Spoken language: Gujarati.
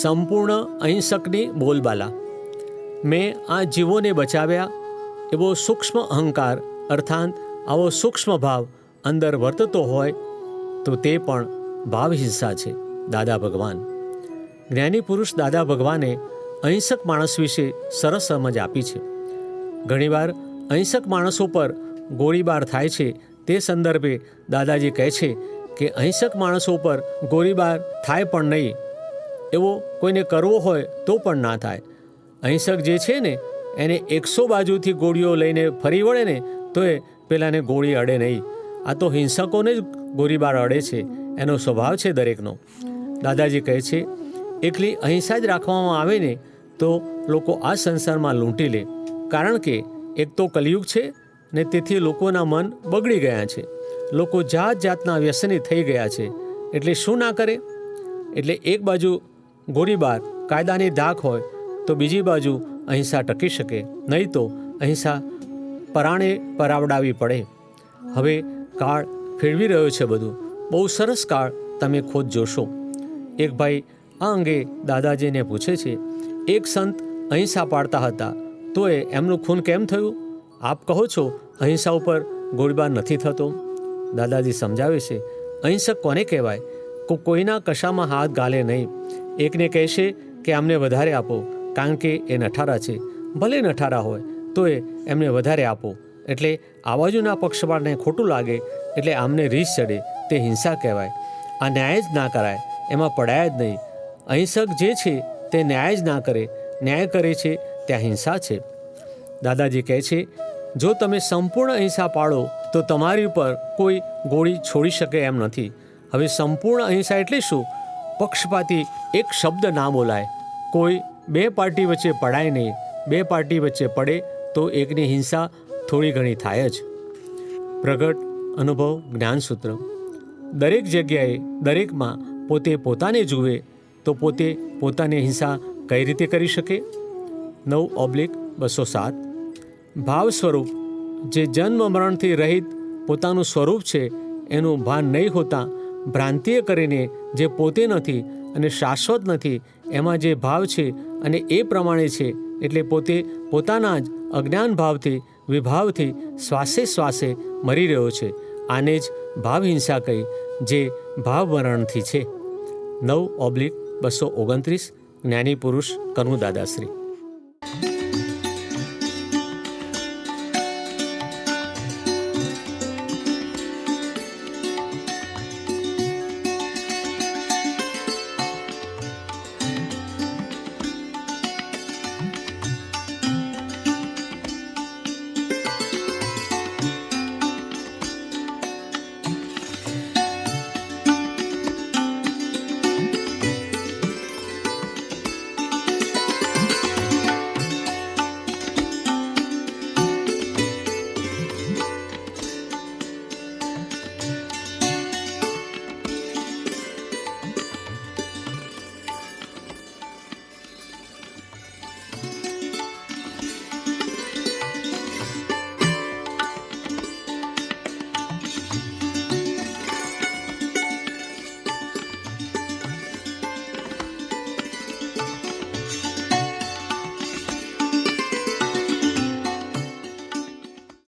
સંપૂર્ણ અહિંસકની બોલબાલા. મેં આ જીવોને બચાવ્યા એવો સૂક્ષ્મ અહંકાર અર્થાત આવો સૂક્ષ્મ ભાવ અંદર વર્તતો હોય તો તે પણ ભાવહિંસા છે. દાદા ભગવાન જ્ઞાની પુરુષ દાદા ભગવાને અહિંસક માણસ વિશે સરસ સમજ આપી છે. ઘણીવાર અહિંસક માણસો પર ગોળીબાર થાય છે. તે સંદર્ભે દાદાજી કહે છે કે અહિંસક માણસો પર ગોળીબાર થાય પણ નહીં, એવો કોઈને કરવો હોય તો પણ ના થાય. અહિંસક જે છે ને એને 100 બાજુથી ગોળીઓ લઈને ફરી વળે ને તો એ પેલાને ગોળી અડે નહીં. આ તો હિંસકોને જ ગોળીબાર અડે છે, એનો સ્વભાવ છે દરેકનો. દાદાજી કહે છે એકલી અહિંસા જ રાખવામાં આવે ને તો લોકો આ સંસારમાં લૂંટી લે, કારણ કે એક તો કલિયુગ છે ને તેથી લોકોના મન બગડી ગયા છે. લોકો જાત જાતના વ્યસની થઈ ગયા છે. એટલે શું ના કરે? એટલે એક બાજુ ગોળીબાર કાયદાની ધાક હોય તો બીજી બાજુ અહિંસા ટકી શકે, નહીં તો અહિંસા પરાણે પરાવડાવી પડે. હવે કાળ ફેરવી રહ્યો છે બધું. બહુ સરસ કાળ તમે ખુદ જોશો. એક ભાઈ આ અંગે દાદાજીને પૂછે છે, એક સંત અહિંસા પાળતા હતા તો એમનું ખૂન કેમ થયું? આપ કહો છો અહિંસા ઉપર ગોળીબાર નથી થતો. દાદાજી સમજાવે છે અહિંસક કોને કહેવાય? કોઈના કશામાં હાથ ગાલે નહીં. એકને કહેશે કે આમને વધારે આપો કારણ કે એ નઠારા છે, ભલે નઠારા હોય તો એમને વધારે આપો. એટલે આ બાજુના પક્ષપાતને ખોટું લાગે એટલે આમને રીસ ચડે, તે હિંસા કહેવાય. આ ન્યાય જ ના કરાય, એમાં પડાય જ નહીં. અહિંસક જે છે તે ન્યાય જ ના કરે, ન્યાય કરે છે ત્યાં હિંસા છે. દાદાજી કહે છે જો તમે સંપૂર્ણ અહિંસા પાળો તો તમારી ઉપર કોઈ ગોળી છોડી શકે એમ નથી. હવે સંપૂર્ણ અહિંસા એટલે શું? પક્ષપાતી એક શબ્દ ના બોલાય, કોઈ બે પાર્ટી વચ્ચે પડાય નહીં. બે પાર્ટી વચ્ચે પડે તો એકની હિંસા થોડી ઘણી થાય જ. પ્રગટ અનુભવ જ્ઞાનસૂત્ર. દરેક જગ્યાએ દરેકમાં પોતે પોતાને જુએ તો પોતે પોતાની હિંસા કઈ રીતે કરી શકે? 9/207. ભાવ સ્વરૂપ જે જન્મ મરણથી રહિત પોતાનું સ્વરૂપ છે એનું ભાન નહીં હોતા ભ્રાંતિએ કરીને જે પોતે નથી અને શાશ્વત નથી એમાં જે ભાવ છે અને એ પ્રમાણે છે એટલે પોતે પોતાના જ અજ્ઞાન ભાવથી વિભાવથી શ્વાસે શ્વાસે મરી રહ્યો છે. આને જ ભાવહિંસા કહી જે ભાવવરણથી છે. 9/229. જ્ઞાની પુરુષ કનુ દાદાશ્રી.